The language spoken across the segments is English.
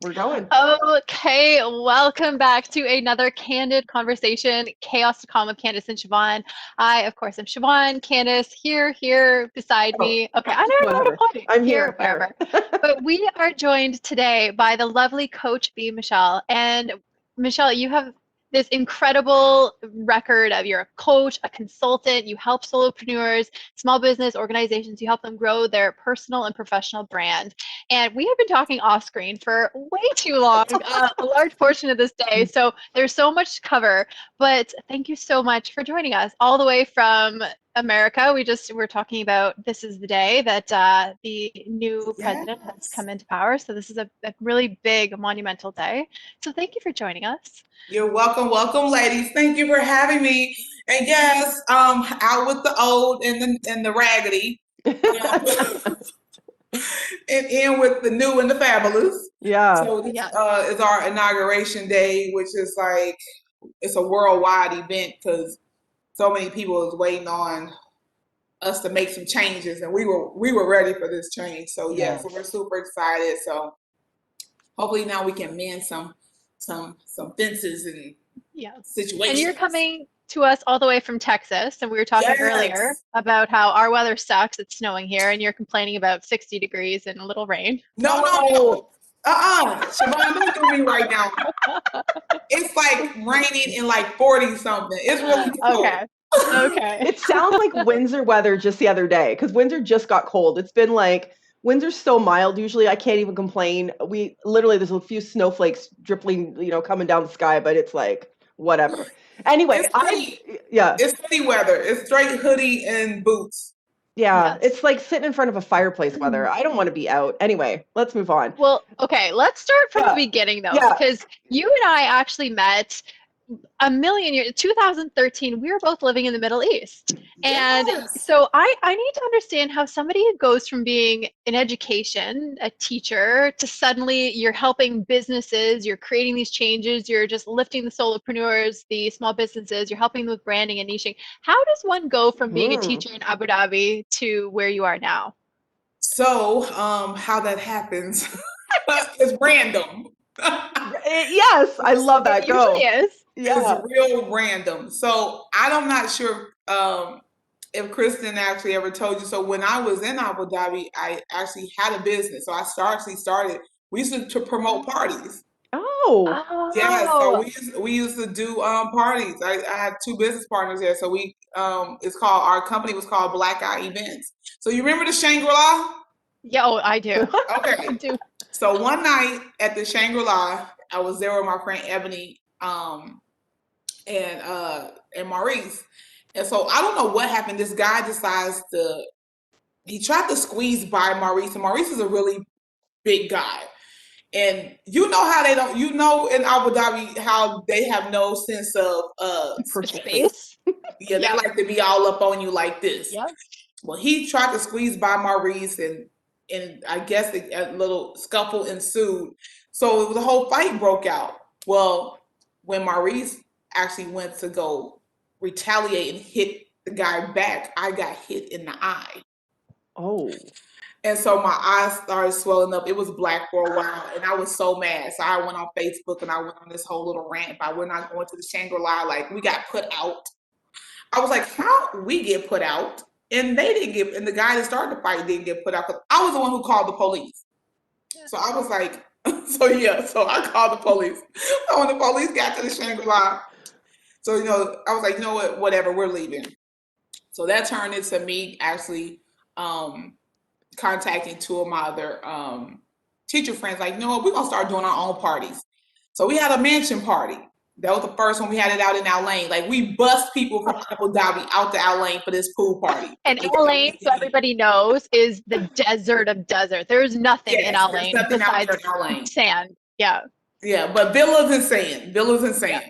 We're going. Okay, welcome back to another Candid conversation, Chaos to Calm with Candice and Siobhan. I, of course, am Siobhan. Candice here beside Oh, me. Okay, I don't know whatever. what to point. I'm Here, here. wherever. But we are joined today by the lovely Coach B Michele. And Michelle, you have this incredible record of you're a coach, a consultant, you help solopreneurs, small business organizations, you help them grow their personal and professional brand. And we have been talking off screen for way too long, a large portion of this day. So there's so much to cover. But thank you so much for joining us all the way from America. We're talking about this is the day that the new president has Yes. come into power. So this is a really big, monumental day. So thank you for joining us. You're welcome, ladies. Thank you for having me. And yes, out with the old and the raggedy, and in with the new and the fabulous. Yeah. So this Yeah. is our inauguration day, which is like it's a worldwide event because so many people is waiting on us to make some changes, and we were ready for this change. So yeah, so we're super excited. So hopefully now we can mend some fences and Yeah. And you're situations. coming to us all the way from Texas, and we were talking earlier Yes. about how our weather sucks. It's snowing here, and you're complaining about 60 degrees and a little rain. No, no, no. Siobhan, don't do me right now. It's like raining in like 40 something. It's really cold. Okay. Okay. It sounds like Windsor weather just the other day because Windsor just got cold. It's been like Windsor's so mild usually. I can't even complain. We literally there's a few snowflakes dripping, coming down the sky, but it's like whatever. Anyway, It's pretty yeah. it's pretty weather. It's straight hoodie and boots. Yeah, Yes. it's like sitting in front of a fireplace weather. I don't want to be out. Anyway, let's move on. Well, okay, let's start from the Yeah. beginning though, Yeah. because you and I actually met a million years 2013. We were both living in the Middle East, and Yes. so I need to understand how somebody goes from being in education, a teacher, to suddenly you're helping businesses, you're creating these changes, you're just lifting the solopreneurs, the small businesses, you're helping them with branding and niching. How does one go from being a Mhm. teacher in Abu Dhabi to where you are now? So, how that happens is random. Yes, I love It that. usually Go. is. It's Yeah. real random. So I'm not sure if Kristen actually ever told you. So when I was in Abu Dhabi, I actually had a business. So actually started. We used to promote parties. Oh. Yeah, so Oh, we used to do parties. I had two business partners there. So it's called our company was called Black Eye Events. So you remember the Shangri La? yeah, oh, I do. I Okay. do. So one night at the Shangri La, I was there with my friend Ebony. And Maurice. And so I don't know what happened. This guy decides to he tried to squeeze by Maurice, and Maurice is a really big guy. And you know how they don't you know in Abu Dhabi how they have no sense of space. Space. Yeah, they Yeah. like to be all up on you like this. Yeah. Well, he tried to squeeze by Maurice and I guess a little scuffle ensued. So the whole fight broke out. Well, when Maurice actually went to go retaliate and hit the guy back, I got hit in the eye. Oh. And so my eyes started swelling up. It was black for a while, and I was so mad. So I went on Facebook and I went on this whole little rant about we're not going to the Shangri La. Like we got put out. I was like, how we get put out? And they didn't get, and the guy that started the fight didn't get put out because I was the one who called the police. So I was like, so I called the police. So when the police got to the Shangri La, so I was like, you know what, whatever, we're leaving. So that turned into me actually um, contacting two of my other teacher friends, like, no, we're gonna start doing our own parties. So we had a mansion party. That was the first one we had it out in Al Lane. Like we bust people from Abu Dhabi out to Al Lane for this pool party. And Like Al that was Ain, the so deal. everybody knows, is the desert of desert. There's nothing in Yes, Al there's Ain nothing out there besides in Al Lane. sand. Yeah. Yeah, but villas and sand, villas and Yeah. sand.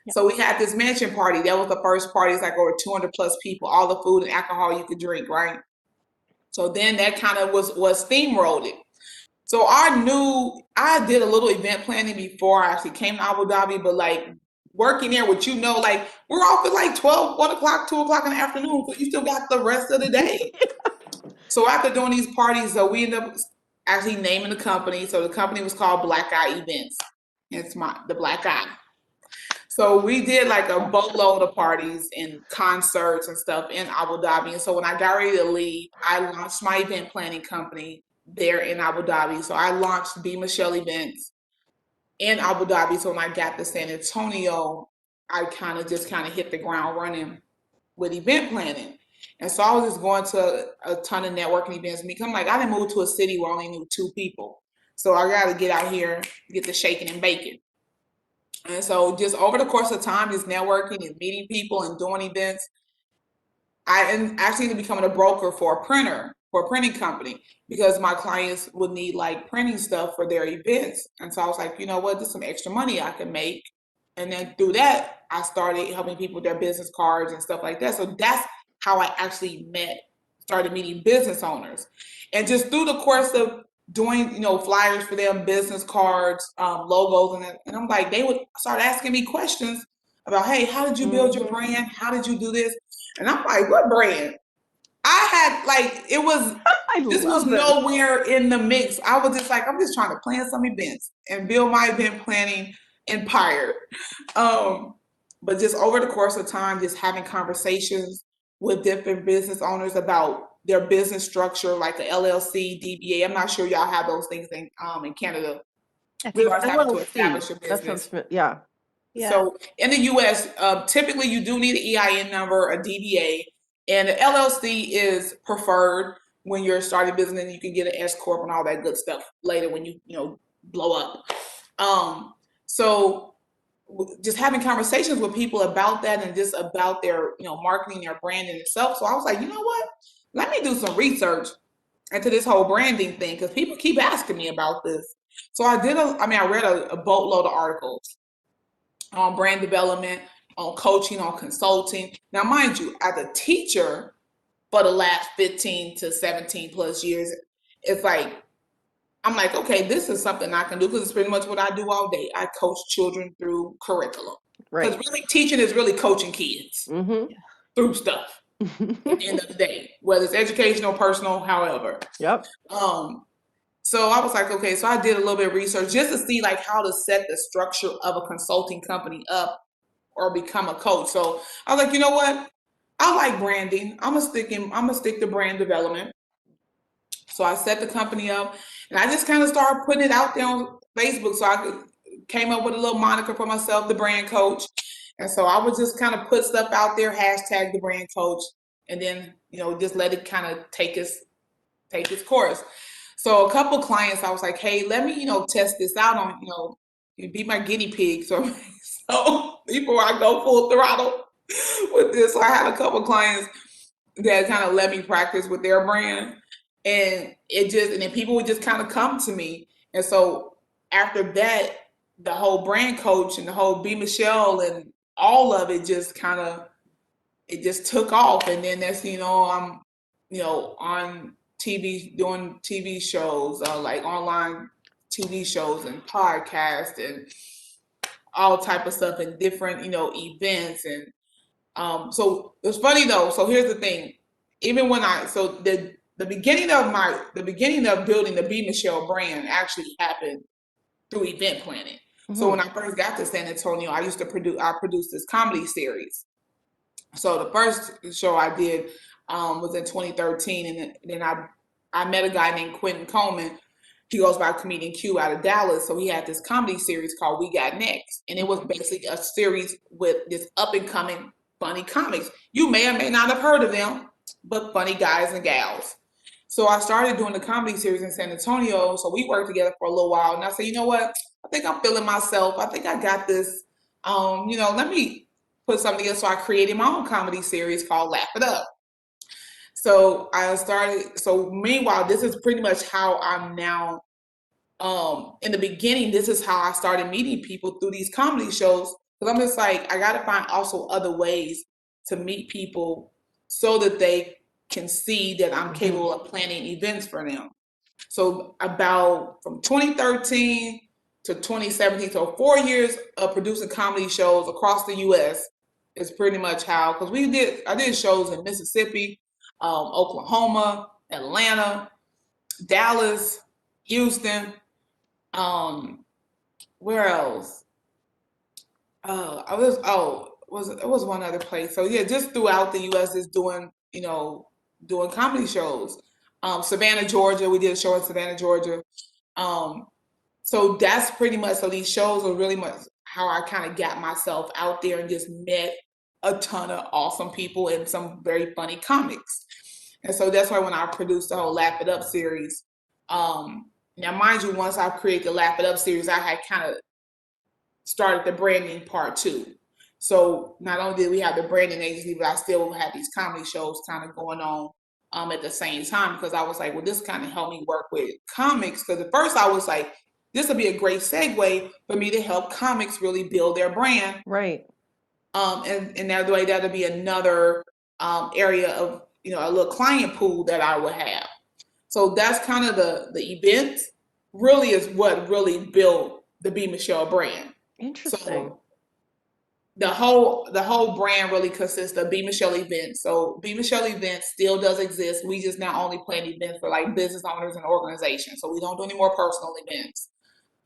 Yeah. So we had this mansion party. That was the first party. It's like over 200 plus people, all the food and alcohol you could drink, right? So then that kind of was steamrolled. So I did a little event planning before I actually came to Abu Dhabi, but like working there with like we're off at like 12, 1 o'clock, 2 o'clock in the afternoon, so you still got the rest of the day. So after doing these parties, we ended up actually naming the company. So the company was called Black Eye Events. It's the Black Eye. So we did like a boatload of parties and concerts and stuff in Abu Dhabi. And so when I got ready to leave, I launched my event planning company there in Abu Dhabi. So I launched B Michele Events in Abu Dhabi. So when I got to San Antonio, I kind of hit the ground running with event planning. And so I was just going to a ton of networking events. I'm like, I didn't move to a city where I only knew 2 people. So I got to get out here, get the shaking and baking. And so just over the course of time, just networking and meeting people and doing events, I actually ended up becoming a broker for a printing company, because my clients would need like printing stuff for their events. And so I was like, you know what, there's some extra money I can make. And then through that, I started helping people with their business cards and stuff like that. So that's how I actually started meeting business owners. And just through the course of doing, flyers for them, business cards, logos, and I'm like, they would start asking me questions about, hey, how did you build your brand? How did you do this? And I'm like, what brand? I had this was nowhere in the mix. I was just like, I'm just trying to plan some events and build my event planning empire. But just over the course of time, just having conversations with different business owners about their business structure, like the LLC, DBA. I'm not sure y'all have those things in Canada. We are having to establish a business. Yeah. So in the US, typically you do need an EIN number, a DBA, and the LLC is preferred when you're starting business, and you can get an S corp and all that good stuff later when you blow up. So just having conversations with people about that, and just about their marketing, their brand in itself. So I was like, you know what? Let me do some research into this whole branding thing, because people keep asking me about this. So I read a boatload of articles on brand development, on coaching, on consulting. Now, mind you, as a teacher for the last 15 to 17 plus years, it's like, I'm like, okay, this is something I can do, because it's pretty much what I do all day. I coach children through curriculum. Because really, teaching is really coaching kids through stuff at the end of the day, whether it's educational, personal, however. Yep. So I was like, okay, so I did a little bit of research just to see like how to set the structure of a consulting company up or become a coach. So I was like, you know what? I like branding. I'm gonna stick to brand development. So I set the company up, and I just kind of started putting it out there on Facebook. So I came up with a little moniker for myself, the brand coach. And so I would just kind of put stuff out there, hashtag the brand coach, and then, just let it kind of take its course. So a couple clients, I was like, hey, let me, test this out on, you be my guinea pig. So before I go full throttle with this, so I had a couple clients that kind of let me practice with their brand. And then people would just kind of come to me. And so after that, the whole brand coach and the whole B Michele and all of it just took off. And then that's, I'm, on TV, doing TV shows, like online TV shows and podcasts and all type of stuff, and different, events. And so it's funny though. So here's the thing. Even when the beginning of building the B Michele brand actually happened through event planning. So when I first got to San Antonio, I produced this comedy series. So the first show I did was in 2013, and then I met a guy named Quentin Coleman. He goes by Comedian Q out of Dallas. So he had this comedy series called We Got Next, and it was basically a series with this up and coming funny comics. You may or may not have heard of them, but funny guys and gals. So I started doing the comedy series in San Antonio. So we worked together for a little while, and I said, you know what? I think I'm feeling myself. I think I got this. Let me put something together. So I created my own comedy series called Laugh It Up. So meanwhile, this is pretty much how I'm now, in the beginning, this is how I started meeting people through these comedy shows. Because I'm just like, I got to find also other ways to meet people so that they can see that I'm capable of planning events for them. So about from 2013 to 2017, so 4 years of producing comedy shows across the US is pretty much how, because I did shows in Mississippi, Oklahoma, Atlanta, Dallas, Houston. Where else? It was one other place. So yeah, just throughout the U.S. just doing, doing comedy shows. Savannah, Georgia, we did a show in Savannah, Georgia. So that's pretty much, so these shows are really much how I kind of got myself out there and just met a ton of awesome people and some very funny comics. And so that's why when I produced the whole Laugh It Up series, now mind you, once I created the Laugh It Up series, I had kind of started the branding part too. So not only did we have the branding agency, but I still had these comedy shows kind of going on at the same time, because I was like, well, this kind of helped me work with comics. Because at first I was like, this would be a great segue for me to help comics really build their brand. Right. And that way that'll be another area of, a little client pool that I would have. So that's kind of the event really is what really built the B Michele brand. Interesting. So the whole brand really consists of B Michele Events. So B Michele Events still does exist. We just now only plan events for like business owners and organizations. So we don't do any more personal events.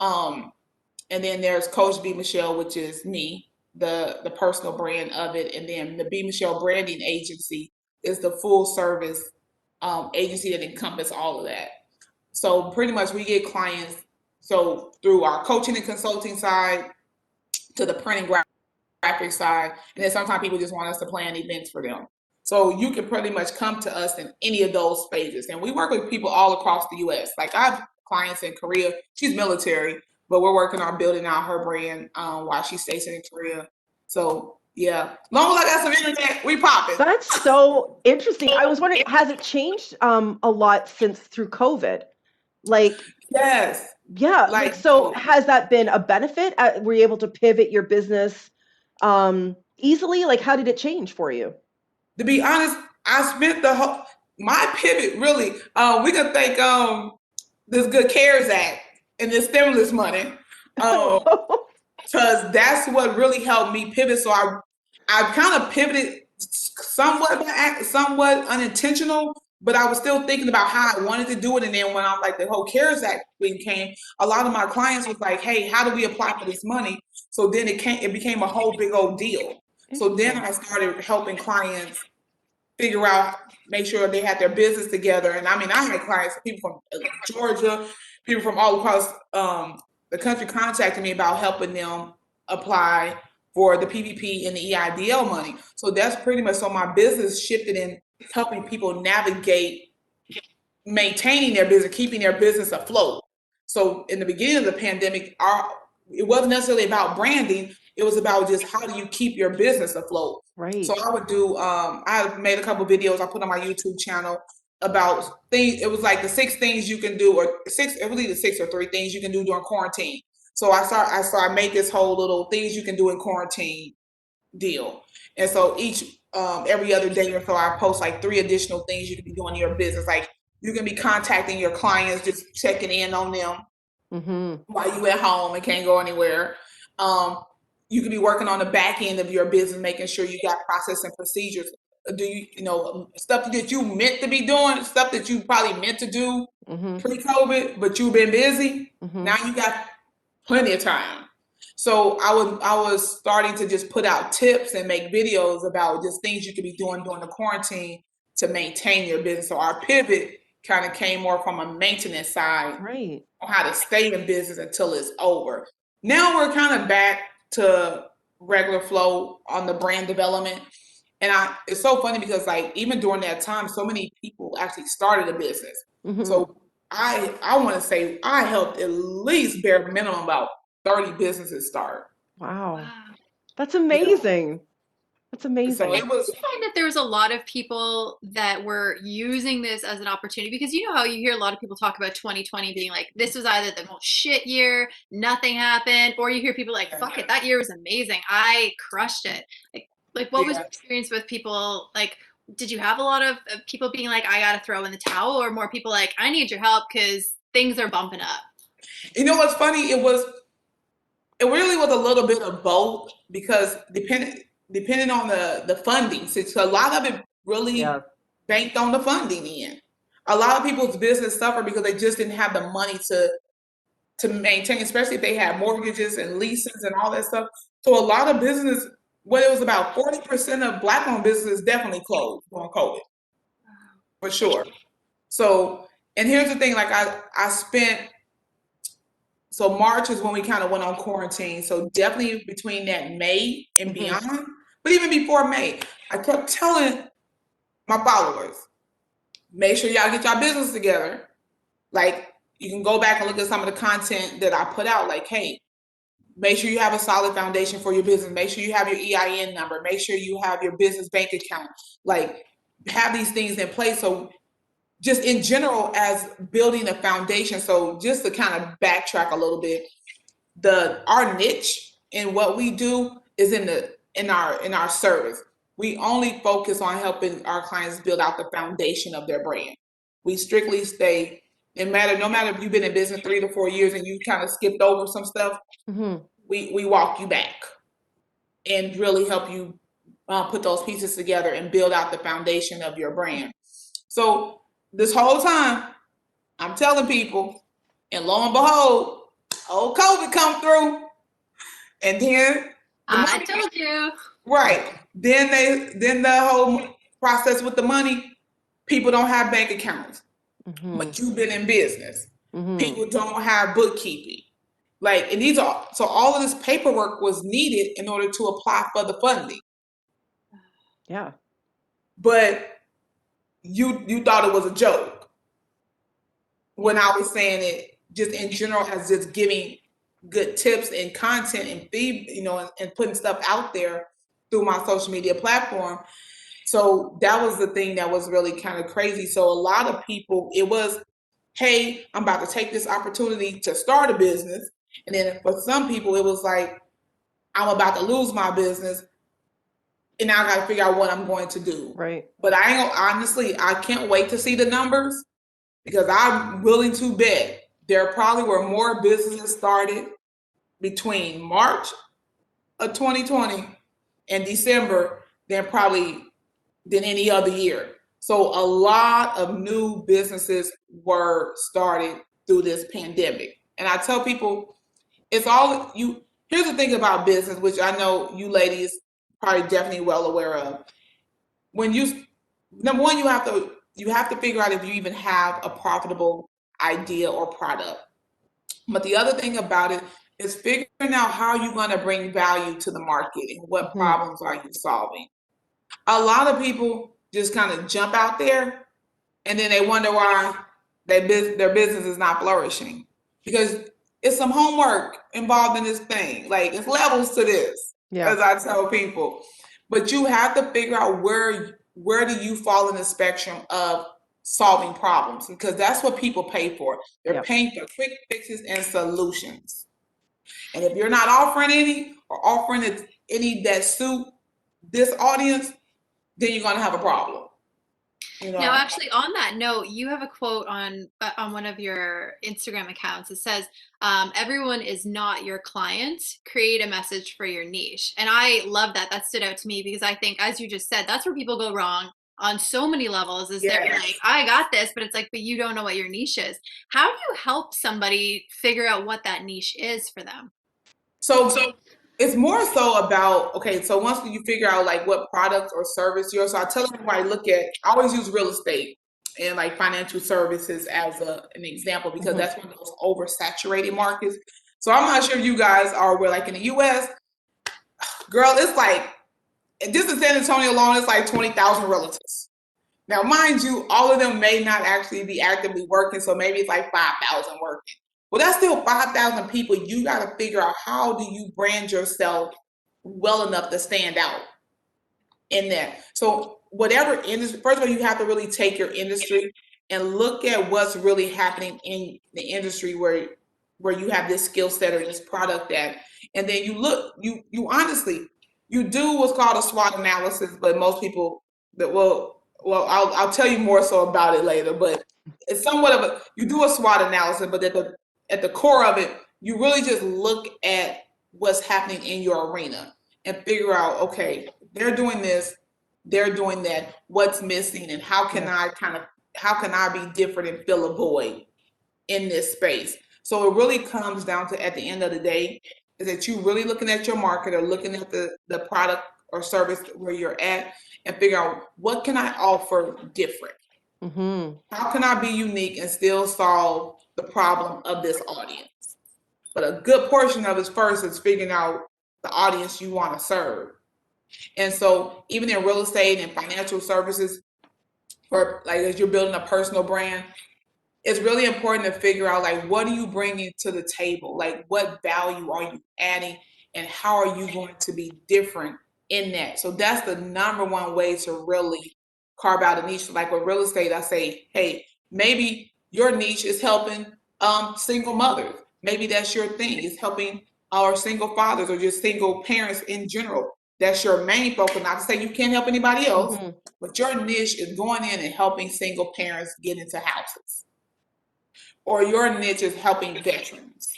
And then there's Coach B Michele, which is me, the personal brand of it. And then the B Michele Branding Agency is the full service agency that encompasses all of that. So pretty much we get clients, so through our coaching and consulting side to the printing graphic side, and then sometimes people just want us to plan events for them. So you can pretty much come to us in any of those phases. And we work with people all across the US. Like I have clients in Korea. She's military, but we're working on building out her brand while she's stationed in Korea. So yeah, long as I got some internet, we popping. That's so interesting. I was wondering, has it changed a lot since through COVID? Like, yes. Yeah. Like, so has that been a benefit? Were you able to pivot your business easily? Like, how did it change for you? To be honest, I spent my pivot really, we can thank this good CARES Act and this stimulus money. Because that's what really helped me pivot. So I kind of pivoted somewhat unintentional, but I was still thinking about how I wanted to do it. And then when I'm like the whole CARES Act thing came, a lot of my clients was like, hey, how do we apply for this money? So then it became a whole big old deal. So then I started helping clients figure out, make sure they had their business together. And I mean, I had clients, people from Georgia, people from all across the country contacted me about helping them apply for the PPP and the EIDL money. So that's pretty much, so my business shifted in helping people navigate maintaining their business, keeping their business afloat. So in the beginning of the pandemic, it wasn't necessarily about branding. It was about just how do you keep your business afloat. Right. So I would do, I made a couple videos I put on my YouTube channel about things. It was like the 6 things you can do, or I believe the 6 or 3 things you can do during quarantine. So I made this whole little things you can do in quarantine deal. And so every other day or so, I post like 3 additional things you can be doing in your business. Like you can be contacting your clients, just checking in on them while you at home and can't go anywhere. You could be working on the back end of your business, making sure you got process and procedures. Do you, stuff that you meant to be doing, stuff that you probably meant to do pre-COVID, but you've been busy. Now you got plenty of time. So I was starting to just put out tips and make videos about just things you could be doing during the quarantine to maintain your business. So our pivot kind of came more from a maintenance side, right, on how to stay in business until it's over. Now we're kind of back to regular flow on the brand development. And it's so funny because like even during that time, so many people actually started a business. So I want to say I helped at least bare minimum about 30 businesses start. Wow. That's amazing. Yeah. That's amazing. So it was. I find that there was a lot of people that were using this as an opportunity, because you know how you hear a lot of people talk about 2020 being like, this was either the most shit year, nothing happened, or you hear people like, fuck it, that year was amazing, I crushed it. Like what was your experience with people? Like, did you have a lot of people being like, I gotta throw in the towel, or more people like, I need your help because things are bumping up? You know what's funny? It really was a little bit of both, because depending on the funding, since a lot of it really banked on the funding end. a lot of people's business suffer because they just didn't have the money to maintain, especially if they had mortgages and leases and all that stuff. So a lot of business, what it was about 40% of Black-owned businesses definitely closed during COVID, for sure. So, and here's the thing, like I spent, so March is when we kind of went on quarantine. So definitely between that May and beyond, but even before May, I kept telling my followers, make sure y'all get y'all business together. Like, you can go back and look at some of the content that I put out. Like, hey, make sure you have a solid foundation for your business. Make sure you have your EIN number. Make sure you have your business bank account. Like, have these things in place. So just in general, as building a foundation. So just to kind of backtrack a little bit, our niche in what we do is in our service. We only focus on helping our clients build out the foundation of their brand. We strictly stay, no matter if you've been in business 3 to 4 years and you kind of skipped over some stuff, we walk you back and really help you put those pieces together and build out the foundation of your brand. So this whole time, I'm telling people, and lo and behold, old COVID come through, and then I told you. Right. Then the whole process with the money, people don't have bank accounts, but you've been in business. People don't have bookkeeping. Like, and so all of this paperwork was needed in order to apply for the funding. Yeah. But you thought it was a joke when I was saying it just in general as just giving good tips and content and feed, and putting stuff out there through my social media platform. So that was the thing that was really kind of crazy. So a lot of people, it was, hey, I'm about to take this opportunity to start a business. And then for some people, it was like, I'm about to lose my business and now I got to figure out what I'm going to do. Right. But honestly, I can't wait to see the numbers, because I'm willing to bet there probably were more businesses started between March of 2020 and December than any other year. So a lot of new businesses were started through this pandemic. And I tell people, it's all you. Here's the thing about business, which I know you ladies probably definitely well aware of. Number one, you have to figure out if you even have a profitable idea or product. But the other thing about it is figuring out how you're going to bring value to the market and what problems are you solving. A lot of people just kind of jump out there and then they wonder why their business is not flourishing, because it's some homework involved in this thing. Like, it's levels to this, as I tell people. But you have to figure out where do you fall in the spectrum of solving problems, because that's what people pay for. They're paying for quick fixes and solutions. And if you're not offering any, or offering any that suit this audience, then you're going to have a problem. Now, actually, on that note, you have a quote on one of your Instagram accounts. It says, "Everyone is not your client. Create a message for your niche." And I love that. That stood out to me because I think, as you just said, that's where people go wrong on so many levels. Is they're like, "I got this," but it's like, but you don't know what your niche is. How do you help somebody figure out what that niche is for them? So it's more so about, okay, so once you figure out like what product or service so I tell everybody, I always use real estate and like financial services as an example, because that's one of those oversaturated markets. So I'm not sure if you guys are aware, like in the US, girl, it's like, just in San Antonio alone, it's like 20,000 realtors. Now, mind you, all of them may not actually be actively working, so maybe it's like 5,000 working. Well, that's still 5,000 people. You got to figure out, how do you brand yourself well enough to stand out in there. So whatever industry, first of all, you have to really take your industry and look at what's really happening in the industry where you have this skill set or this product at. And then you honestly, you do what's called a SWOT analysis, but most people I'll tell you more so about it later, but it's somewhat of you do a SWOT analysis, but at the core of it, you really just look at what's happening in your arena and figure out, okay, they're doing this, they're doing that, what's missing, and how can I kind of how can I be different and fill a void in this space? So it really comes down to, at the end of the day, is that you really looking at your market or looking at the product or service where you're at and figure out, what can I offer different? Mm-hmm. How can I be unique and still solve the problem of this audience? But a good portion of it first is figuring out the audience you want to serve. And so even in real estate and financial services, or like as you're building a personal brand, it's really important to figure out, like, what are you bringing to the table? Like, what value are you adding, and how are you going to be different in that? So that's the number one way to really carve out a niche. Like with real estate, I say, hey, maybe your niche is helping single mothers. Maybe that's your thing. It's helping our single fathers or just single parents in general. That's your main focus. Not to say you can't help anybody else, Mm-hmm. but your niche is going in and helping single parents get into houses. Or your niche is helping veterans.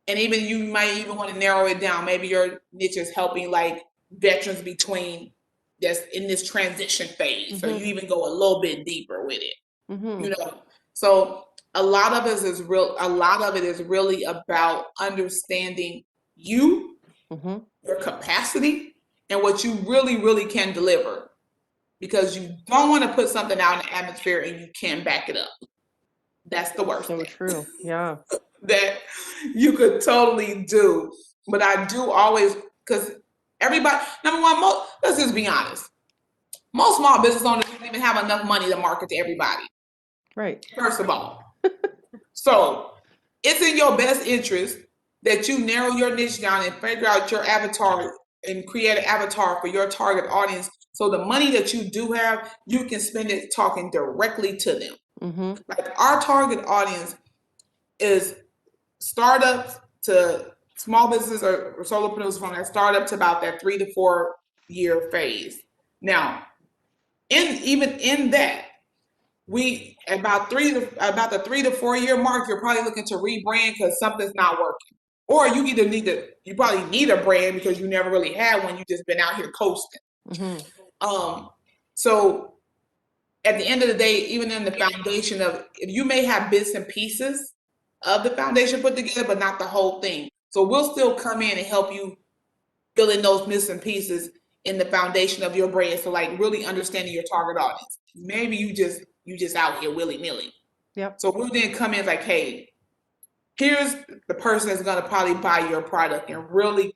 And even you might even want to narrow it down. Maybe your niche is helping like veterans between that's in this transition phase. So you even go a little bit deeper with it. Mm-hmm. You know. So a lot of it is really about understanding you, Mm-hmm. your capacity, and what you really, really can deliver. Because you don't want to put something out in the atmosphere and you can't back it up. That's the worst So thing true. Yeah. that you could totally do. But I do always, because everybody, number one, let's just be honest. Most small business owners don't even have enough money to market to everybody, Right. first of all. So it's in your best interest that you narrow your niche down and figure out your avatar and create an avatar for your target audience. So the money that you do have, you can spend it talking directly to them. Mm-hmm. Like our target audience is startups to small businesses or solopreneurs from that startup to about that 3 to 4 year phase. Now, even in that, we about the 3 to 4 year mark, you're probably looking to rebrand because something's not working. Or you probably need a brand because you never really had one. You just been out here coasting. Mm-hmm. So at the end of the day, even in the foundation of, if you may have bits and pieces of the foundation put together, but not the whole thing. So we'll still come in and help you fill in those missing pieces in the foundation of your brand. So like really understanding your target audience. Maybe you just out here willy-nilly. Yep. So we'll then come in like, hey, here's the person that's gonna probably buy your product, and really,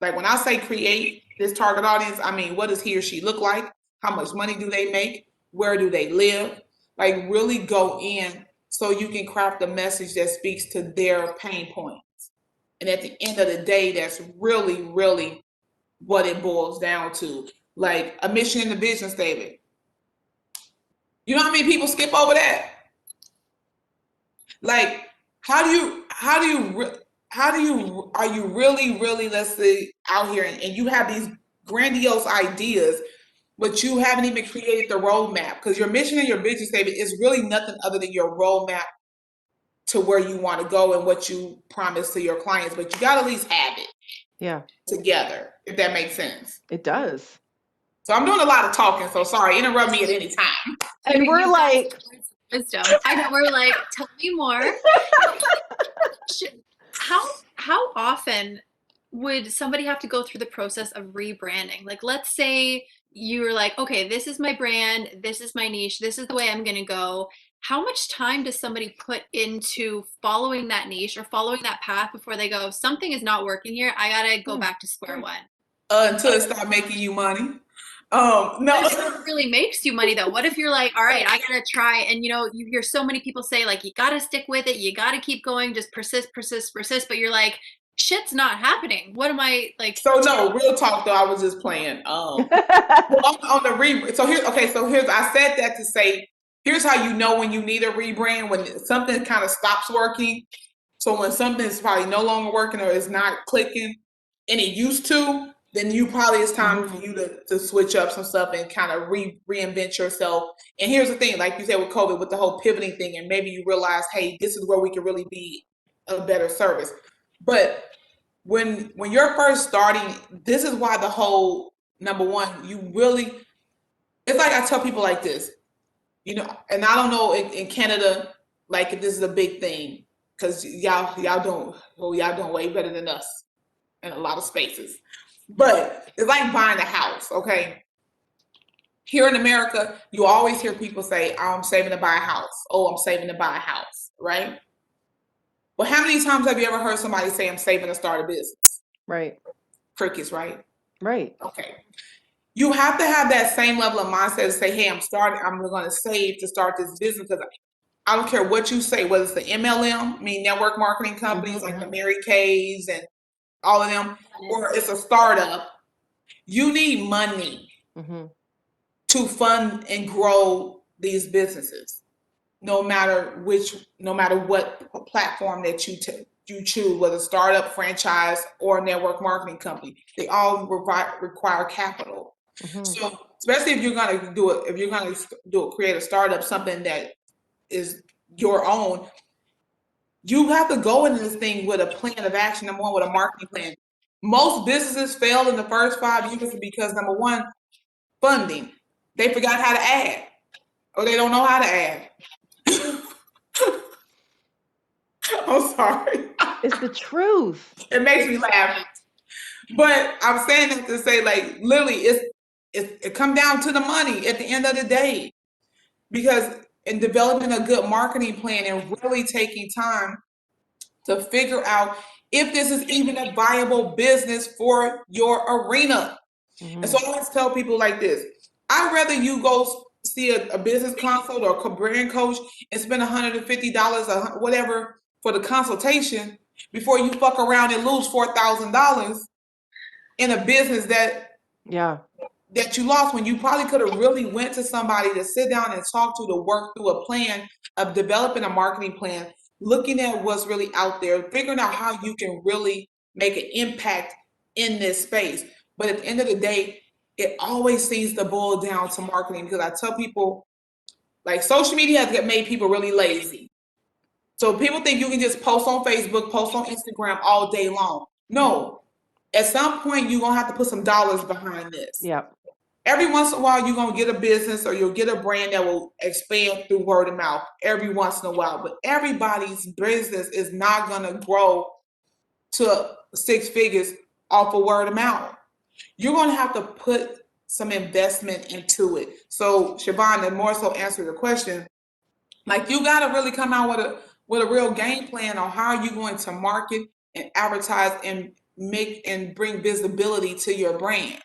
like when I say create this target audience, I mean, what does he or she look like? How much money do they make? Where do they live? Like really go in so you can craft a message that speaks to their pain points. And at the end of the day, that's really, really what it boils down to. Like a mission and a vision statement. You know how many people skip over that? Like, are you really, really, let's say, out here and you have these grandiose ideas, but you haven't even created the roadmap, because your mission and your vision statement is really nothing other than your roadmap to where you want to go and what you promise to your clients, but you got to at least have it together, if that makes sense. It does. So I'm doing a lot of talking, so sorry, interrupt me at any time. And we're like, wisdom. I know, we're like, tell me more. How often would somebody have to go through the process of rebranding? Like, let's say you were like, okay, this is my brand, this is my niche, this is the way I'm going to go. How much time does somebody put into following that niche or following that path before they go, something is not working here, I got to go back to square one? Until it starts making you money. No. What if it really makes you money though? What if you're like, all right, I gotta try, and you hear so many people say like, you gotta stick with it, you gotta keep going, just persist, but you're like, shit's not happening. What am I like? So no, real talk though, I was just playing. On the rebrand. So I said that to say, here's how you know when you need a rebrand, when something kind of stops working. So when something is probably no longer working or is not clicking and it used to, then it's time for you to switch up some stuff and kind of reinvent yourself. And here's the thing, like you said with COVID, with the whole pivoting thing, and maybe you realize, hey, this is where we can really be a better service. But when you're first starting, this is why the whole, number one, it's like I tell people like this. You know, and I don't know in Canada, like if this is a big thing, because y'all doing way better than us in a lot of spaces. But it's like buying a house, okay? Here in America, you always hear people say, oh, I'm saving to buy a house. Oh, I'm saving to buy a house, right? Well, how many times have you ever heard somebody say, I'm saving to start a business? Right. Crickets, right? Right. Okay. You have to have that same level of mindset to say, hey, I'm going to save to start this business, because I don't care what you say, whether it's the MLM, I mean network marketing companies like the Mary Kays and all of them, or it's a startup. You need money to fund and grow these businesses, no matter what platform that you choose, whether startup, franchise, or network marketing company. They all require capital. So especially if you're going to create a startup, something that is your own, you have to go into this thing with a plan of action. Number one, with a marketing plan. Most businesses fail in the first 5 years because number one, funding. They forgot how to add, or they don't know how to add. I'm sorry. It's the truth. It makes me laugh. But I'm saying that to say, like, literally, it comes down to the money at the end of the day. Because in developing a good marketing plan and really taking time to figure out if this is even a viable business for your arena. And so I always tell people like this: I'd rather you go see a business consult or a brand coach and spend $150 or whatever for the consultation before you fuck around and lose $4,000 in a business that you lost, when you probably could have really went to somebody to sit down and talk to work through a plan of developing a marketing plan, looking at what's really out there, figuring out how you can really make an impact in this space. But at the end of the day, it always seems to boil down to marketing, because I tell people, like, social media has made people really lazy. So people think you can just post on Facebook, post on Instagram all day long. No, at some point you're gonna have to put some dollars behind this. Yeah. Every once in a while, you're going to get a business or you'll get a brand that will expand through word of mouth every once in a while. But everybody's business is not going to grow to 6 figures off of word of mouth. You're going to have to put some investment into it. So, Siobhan, to more so answer the question, like, you got to really come out with a real game plan on how you're going to market and advertise and make and bring visibility to your brand.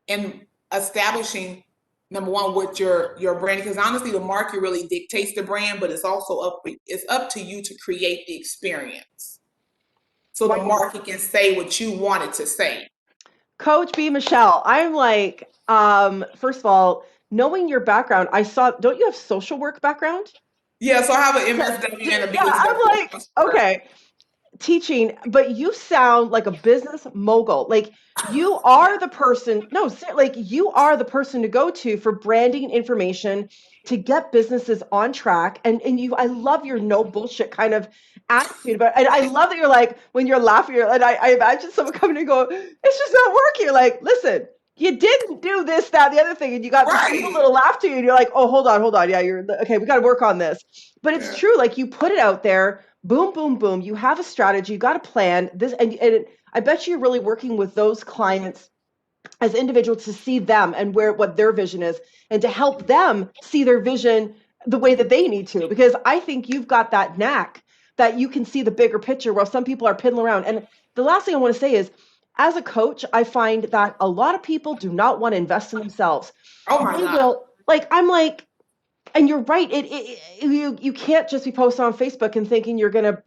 And establishing, number one, what your brand, because honestly the market really dictates the brand, but it's also up to you to create the experience so the market can say what you want it to say. Coach B Michele, I'm like, first of all, knowing your background, don't you have social work background? Yeah, so I have an MSW and a BSW. I'm like, okay, teaching, but you sound like a business mogul. Like, you are the person, you are the person to go to for branding information to get businesses on track. And I love your no bullshit kind of attitude. But I love that you're like, when you're laughing, and I imagine someone coming and go, it's just not working. You're like, listen, you didn't do this, that, the other thing, and you got a little laugh to you, and you're like, oh, hold on. Yeah, you're okay. We got to work on this. But it's true. Like, you put it out there. Boom, boom, boom. You have a strategy. You got a plan. And I bet you're really working with those clients as individuals to see them and what their vision is, and to help them see their vision the way that they need to. Because I think you've got that knack that you can see the bigger picture, while some people are piddling around. And the last thing I want to say is, as a coach, I find that a lot of people do not want to invest in themselves. Oh my God. I'm like, and you're right. You can't just be posting on Facebook and thinking you're gonna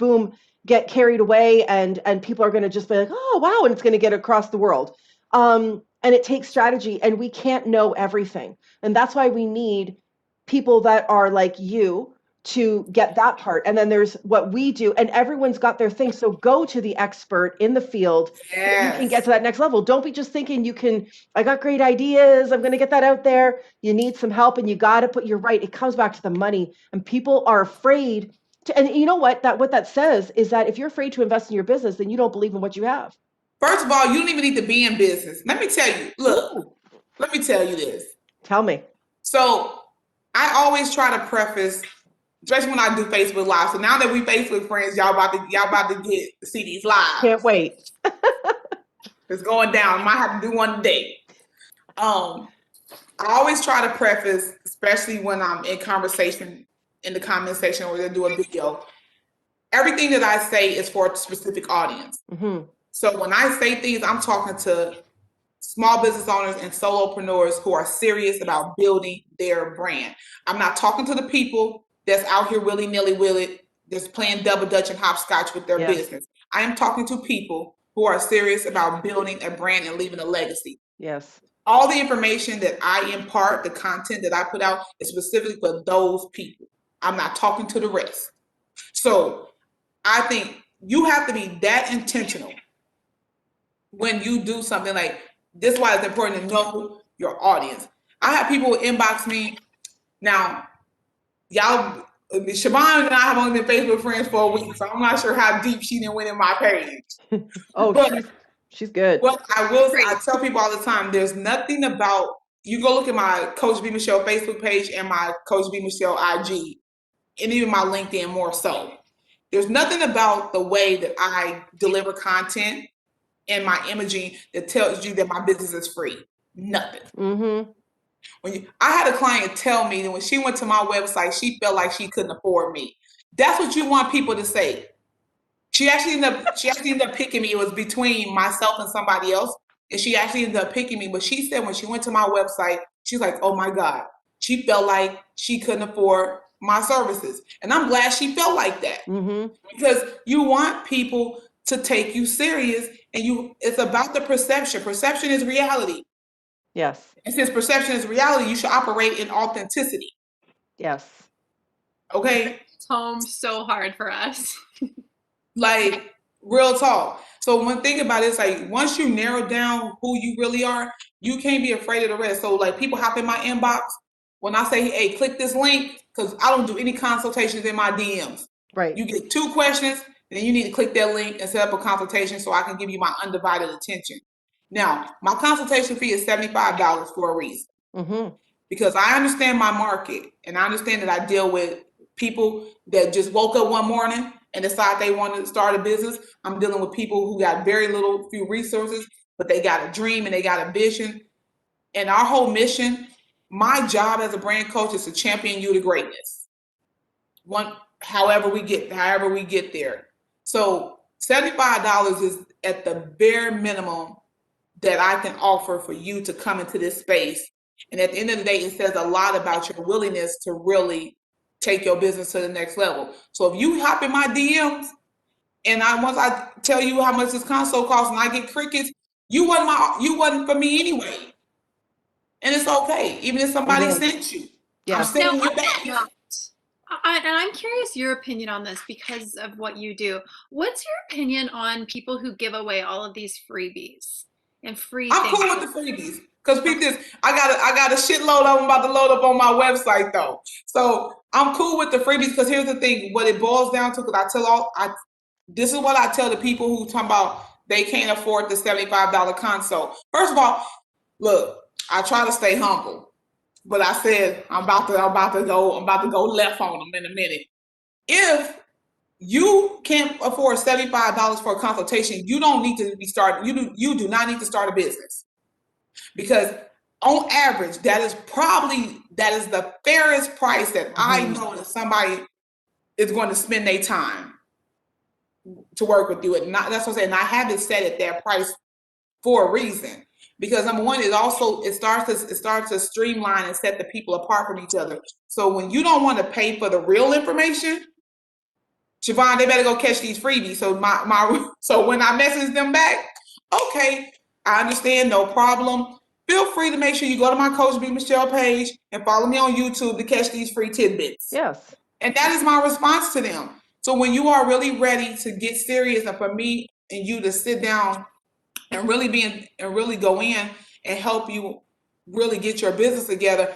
get carried away, and people are gonna just be like, oh wow, and it's gonna get across the world. And it takes strategy, and we can't know everything, and that's why we need people that are like you to get that part. And then there's what we do, and everyone's got their thing. So go to the expert in the field. You can get to that next level. Don't be just thinking I got great ideas, I'm going to get that out there. You need some help, and you got to you're right. It comes back to the money, and people are afraid to, and you know what that says is that if you're afraid to invest in your business, then you don't believe in what you have. First of all, you don't even need to be in business. Let me tell you, let me tell you this. Tell me. So I always try to preface, especially when I do Facebook Live. So now that we Facebook friends, y'all about to get to see these lives. Can't wait. It's going down. Might have to do one today. I always try to preface, especially when I'm in conversation in the comment section or they do a video. Everything that I say is for a specific audience. Mm-hmm. So when I say things, I'm talking to small business owners and solopreneurs who are serious about building their brand. I'm not talking to the people that's out here willy-nilly with it, just playing double dutch and hopscotch with their business. I am talking to people who are serious about building a brand and leaving a legacy. Yes. All the information that I impart, the content that I put out, is specifically for those people. I'm not talking to the rest. So I think you have to be that intentional when you do something like this. Is why it's important to know your audience. I have people inbox me now. Y'all, Siobhan and I have only been Facebook friends for a week, so I'm not sure how deep she didn't went in my page. Oh, but she's good. What I tell people all the time, there's nothing about, you go look at my Coach B Michele Facebook page and my Coach B Michele IG, and even my LinkedIn more so. There's nothing about the way that I deliver content and my imaging that tells you that my business is free. Nothing. Mm-hmm. I had a client tell me that when she went to my website, she felt like she couldn't afford me. That's what you want people to say. She actually ended up picking me. It was between myself and somebody else, and she actually ended up picking me. But she said when she went to my website, she's like, "Oh my God," she felt like she couldn't afford my services, and I'm glad she felt like that. Mm-hmm. Because you want people to take you serious, and it's about the perception. Perception is reality. Yes. And since perception is reality, you should operate in authenticity. Yes. Okay? It's home so hard for us. Like, real talk. So one thing about it is like, once you narrow down who you really are, you can't be afraid of the rest. So like, people hop in my inbox when I say, hey, click this link, because I don't do any consultations in my DMs. Right. You get 2 questions, and then you need to click that link and set up a consultation so I can give you my undivided attention. Now, my consultation fee is $75 for a reason. Mm-hmm. Because I understand my market, and I understand that I deal with people that just woke up one morning and decide they want to start a business. I'm dealing with people who got very few resources, but they got a dream and they got a vision. And our whole mission, my job as a brand coach, is to champion you to greatness. However we get there. So $75 is at the bare minimum that I can offer for you to come into this space. And at the end of the day, it says a lot about your willingness to really take your business to the next level. So if you hop in my DMs and once I tell you how much this console costs and I get crickets, you wasn't for me anyway. And it's okay, even if somebody sent you. Yeah. I'm sending you back. And I'm curious your opinion on this because of what you do. What's your opinion on people who give away all of these freebies and free things? I'm cool with the freebies. Because I got a shitload of them about to load up on my website though. So I'm cool with the freebies because here's the thing, what it boils down to, because this is what I tell the people who talk about they can't afford the $75 console. First of all, look, I try to stay humble, but I said I'm about to go left on them in a minute. If you can't afford $75 for a consultation, you don't need to be starting. You do not need to start a business. Because on average, that is the fairest price that I know that somebody is going to spend their time to work with you. And that's what I'm saying. And I have it set at that price for a reason. Because number one, it starts to streamline and set the people apart from each other. So when you don't want to pay for the real information, Siobhan, they better go catch these freebies. So when I message them back, okay, I understand, no problem. Feel free to make sure you go to my Coach B Michele page and follow me on YouTube to catch these free tidbits. Yes. And that is my response to them. So when you are really ready to get serious, and for me and you to sit down and really go in and help you really get your business together,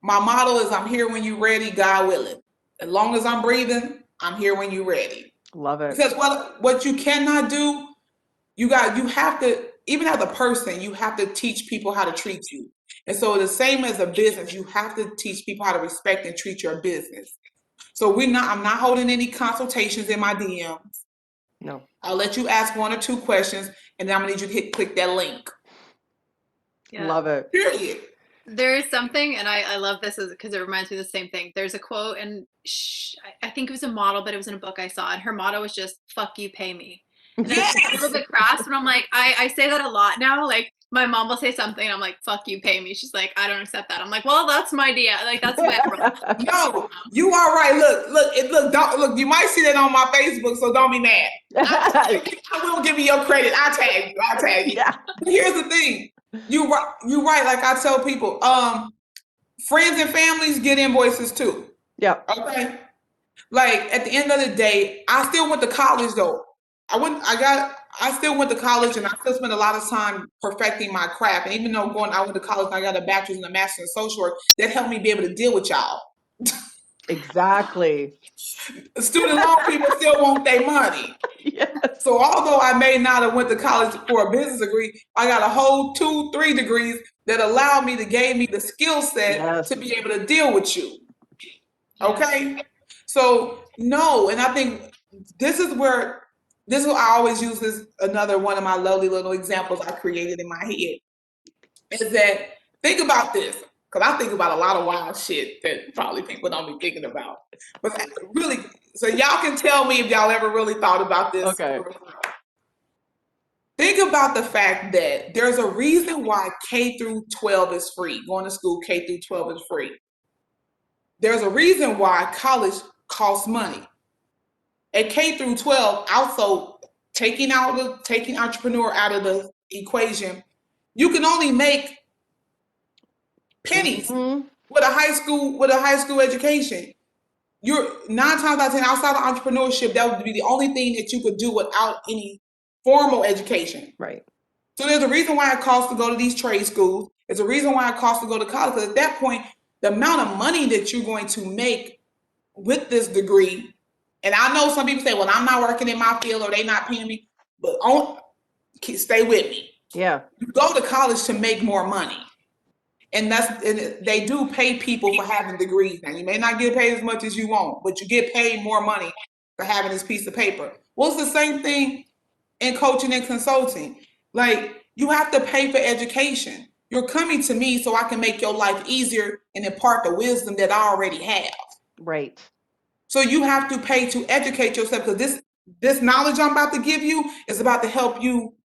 my motto is I'm here when you're ready, God willing. As long as I'm breathing, I'm here when you're ready. Love it. Because what you cannot do, you have to, even as a person, you have to teach people how to treat you. And so the same as a business, you have to teach people how to respect and treat your business. So I'm not holding any consultations in my DMs. No. I'll let you ask 1 or 2 questions, and then I'm gonna need you to click that link. Yeah. Love it. Period. There is something, and I love this because it reminds me of the same thing. There's a quote, and I think it was a model, but it was in a book I saw, and her motto was just "fuck you, pay me." And Yes. it's a little bit crass, but I'm like, I say that a lot now. Like my mom will say something, and I'm like, "Fuck you, pay me." She's like, "I don't accept that." I'm like, "Well, that's my idea. Like that's my approach." No, you are right. Look. You might see that on my Facebook, so don't be mad. I will give you your credit. I'll tag you. Yeah. But here's the thing. You right. Like I tell people, friends and families get invoices too. Yeah. Okay. Like at the end of the day, I still went to college though. I still went to college, and I still spent a lot of time perfecting my craft. And even though I went to college and I got a bachelor's and a master's in social work, that helped me be able to deal with y'all. Exactly. Student loan people still want their money. Yes. So although I may not have went to college for a business degree, I got a whole 2, 3 degrees that gave me the skill set to be able to deal with you. Okay? So no, and I think this is what I always use this another one of my lovely little examples I created in my head. Is that think about this. Because I think about a lot of wild shit that probably people don't be thinking about. But really, so y'all can tell me if y'all ever really thought about this. Okay. Think about the fact that there's a reason why K through 12 is free. Going to school K through 12 is free. There's a reason why college costs money. At K through 12, also taking entrepreneur out of the equation, you can only make pennies with a high school education. You're 9 times out of 10 outside of entrepreneurship, that would be the only thing that you could do without any formal education. Right. So there's a reason why it costs to go to these trade schools. There's a reason why it costs to go to college. Because at that point, the amount of money that you're going to make with this degree, and I know some people say, well, I'm not working in my field or they not paying me, but stay with me. Yeah. You go to college to make more money. And they do pay people for having degrees. Now, you may not get paid as much as you want, but you get paid more money for having this piece of paper. Well, it's the same thing in coaching and consulting. Like, you have to pay for education. You're coming to me so I can make your life easier and impart the wisdom that I already have. Right. So you have to pay to educate yourself, because this knowledge I'm about to give you is about to help you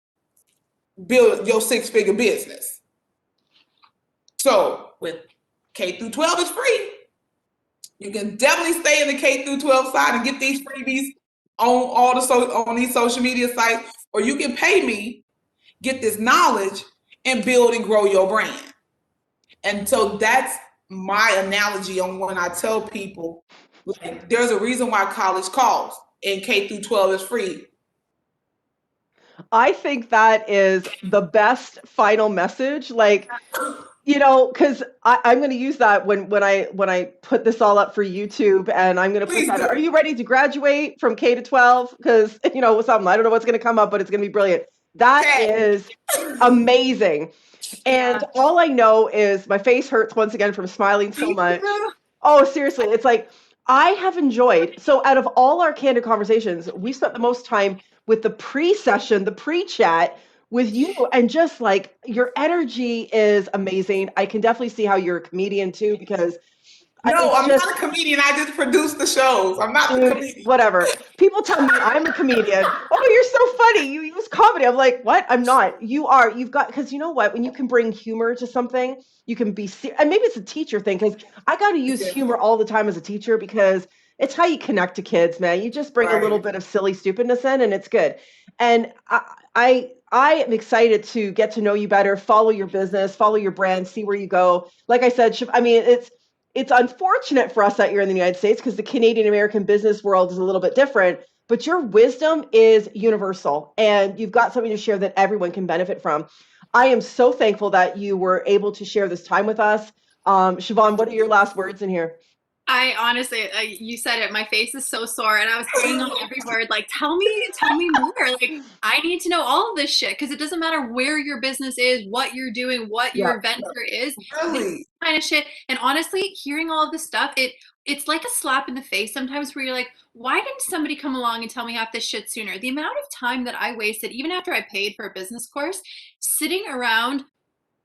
build your 6-figure business. So with K through 12 is free. You can definitely stay in the K through 12 side and get these freebies on these social media sites, or you can pay me, get this knowledge, and build and grow your brand. And so that's my analogy on when I tell people, like, there's a reason why college costs and K through 12 is free. I think that is the best final message. Like, because I'm going to use that when I put this all up for YouTube, and I'm going to put that. Are you ready to graduate from K to 12? Because something, I don't know what's going to come up, but it's going to be brilliant. That is amazing. And all I know is my face hurts once again from smiling so much. Oh, seriously, it's like I have enjoyed. So out of all our candid conversations, we spent the most time with the pre-session, the pre-chat with you, and just like your energy is amazing. I can definitely see how you're a comedian too, because no, I'm not a comedian. I just produce the shows. I'm not the comedian. Whatever. People tell me I'm a comedian. Oh, you're so funny. You use comedy. I'm like, what? I'm not. You are. You've got, because you know what? When you can bring humor to something, you can be, and maybe it's a teacher thing, because I got to use humor all the time as a teacher, because it's how you connect to kids, man. You just bring a little bit of silly stupidness in, and it's good. And I am excited to get to know you better, follow your business, follow your brand, see where you go. Like I said, I mean, it's unfortunate for us that you're in the United States, because the Canadian American business world is a little bit different, but your wisdom is universal, and you've got something to share that everyone can benefit from. I am so thankful that you were able to share this time with us. Siobhan, what are your last words in here? I honestly, you said it. My face is so sore, and I was hanging on every word. Like, tell me more. Like, I need to know all of this shit because it doesn't matter where your business is, what you're doing, what Yeah. your venture is. This Really? kind of shit. And honestly, hearing all of this stuff, it's like a slap in the face sometimes where you're like, why didn't somebody come along and tell me half this shit sooner? The amount of time that I wasted, even after I paid for a business course, sitting around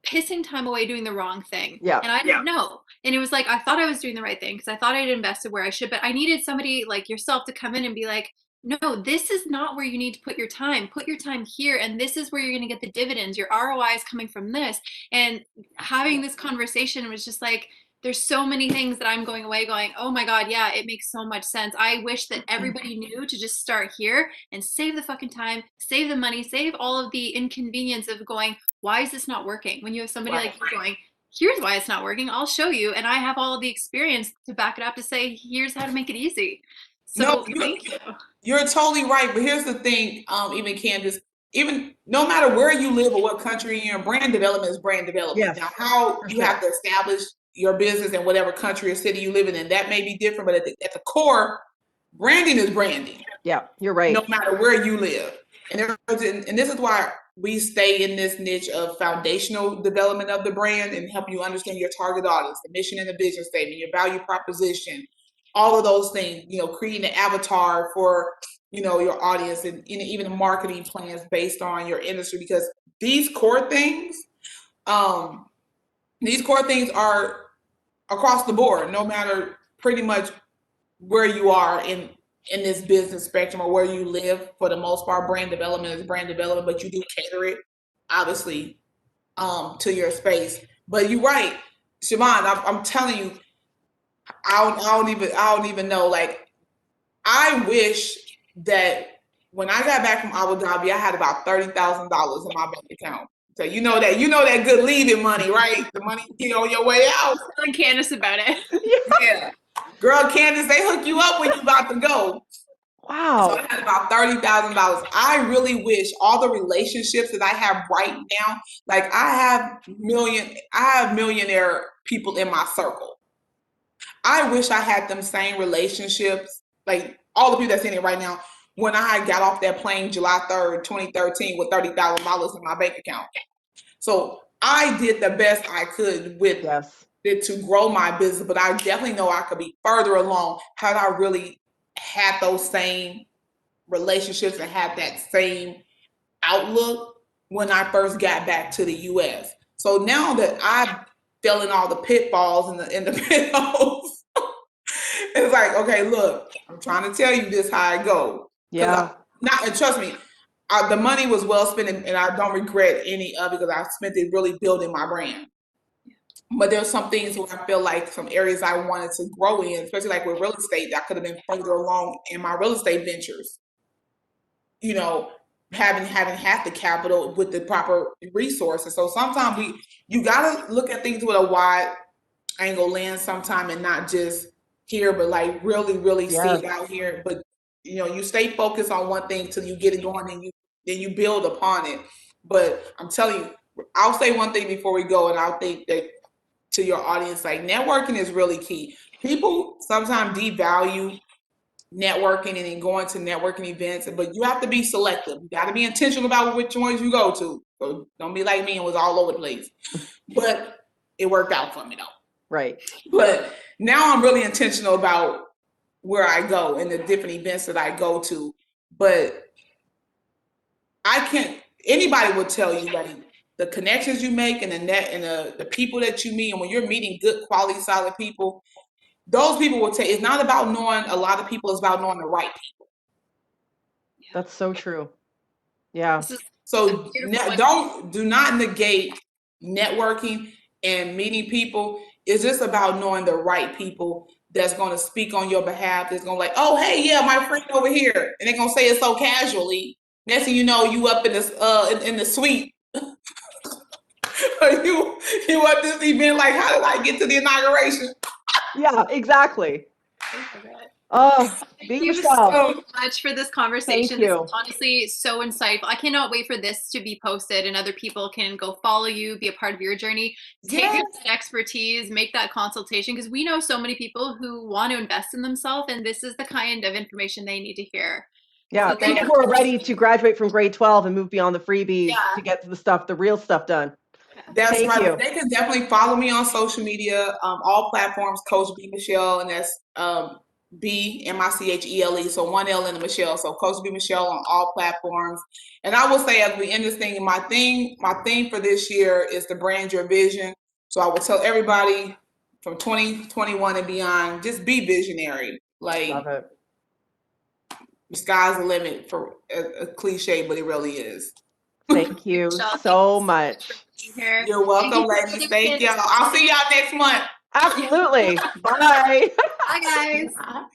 pissing time away doing the wrong thing. Yeah. And I didn't know. And it was like, I thought I was doing the right thing because I thought I'd invested where I should, but I needed somebody like yourself to come in and be like, no, this is not where you need to put your time. Put your time here. And this is where you're going to get the dividends. Your ROI is coming from this. And having this conversation was just like, there's so many things that I'm going away going, oh my God, yeah, it makes so much sense. I wish that everybody knew to just start here and save the fucking time, save the money, save all of the inconvenience of going, why is this not working? When you have somebody like you going, here's why it's not working, I'll show you. And I have all the experience to back it up to say, here's how to make it easy. So thank you. You're totally right. But here's the thing, even Candace, even no matter where you live or what country you're in, brand development is brand development. Yes, now, how you have to establish your business in whatever country or city you live in, that may be different, but at the core, branding is branding. Yeah, you're right. No matter where you live. And this is why we stay in this niche of foundational development of the brand and help you understand your target audience, the mission and the vision statement, your value proposition, all of those things, creating an avatar for, your audience and even the marketing plans based on your industry, because these core things are across the board, no matter pretty much where you are in this business spectrum or where you live. For the most part, brand development is brand development, but you do cater it obviously to your space. But you're right, Siobhan, I'm telling you, I don't even know. Like, I wish that when I got back from Abu Dhabi, I had about $30,000 in my bank account. So you know that good leaving money, right? The money on your way out. Telling Candace about it. Yeah. Girl, Candace, they hook you up when you about to go. Wow. So I had about $30,000. I really wish all the relationships that I have right now, like I have millionaire people in my circle. I wish I had them same relationships, like all the people that's in it right now, when I got off that plane July 3rd, 2013 with $30,000 in my bank account. So I did the best I could with it to grow my business, but I definitely know I could be further along had I really had those same relationships and had that same outlook when I first got back to the US. So now that I fell in all the pitfalls and the pitfalls, it's like, okay, look, I'm trying to tell you this how I go. Yeah. And trust me, the money was well spent, and I don't regret any of it because I spent it really building my brand. But there's some things where I feel like some areas I wanted to grow in, especially like with real estate, I could have been further along in my real estate ventures. Having half the capital with the proper resources. So sometimes you gotta look at things with a wide angle lens sometime, and not just here, but like really, really see it out here. But you stay focused on one thing till you get it going, and then you build upon it. But I'm telling you, I'll say one thing before we go, and I'll think that to your audience, like, networking is really key. People sometimes devalue networking and then going to networking events, but you have to be selective. You got to be intentional about which ones you go to. So don't be like me and was all over the place. But it worked out for me though. Right. But now I'm really intentional about where I go and the different events that I go to. But anybody will tell you, like, the connections you make and the people that you meet, and when you're meeting good quality solid people, those people will tell you, it's not about knowing a lot of people, it's about knowing the right people. That's so true. Yeah. So do not negate networking and meeting people. It's just about knowing the right people that's going to speak on your behalf. That's going to like, oh, hey, yeah, my friend over here. And they're going to say it so casually. Next thing you know, you up in the suite. you at this event, like, how did I get to the inauguration? Yeah, exactly. Oh, Thank be you yourself. so much for this conversation. This you. is honestly so insightful. I cannot wait for this to be posted and other people can go follow you, be a part of your journey, take Yes. that expertise, make that consultation, because we know so many people who want to invest in themselves, and this is the kind of information they need to hear. Yeah, So thank people you. who are ready to graduate from grade 12 and move beyond the freebies Yeah. to get to the stuff, the real stuff done. That's Thank right. you. They can definitely follow me on social media, all platforms, Coach B Michele, and that's B Michele. So one L in the Michelle. So Coach B Michele on all platforms. And I will say as we end this thing, my theme for this year is to brand your vision. So I will tell everybody from 2021 and beyond, just be visionary. Like Love it. the sky's the limit for a cliche, but it really is. Thank you Michelle, so much. here. You're welcome, ladies. Thank y'all. I'll see y'all next month. Absolutely. Bye. Bye, guys. Bye.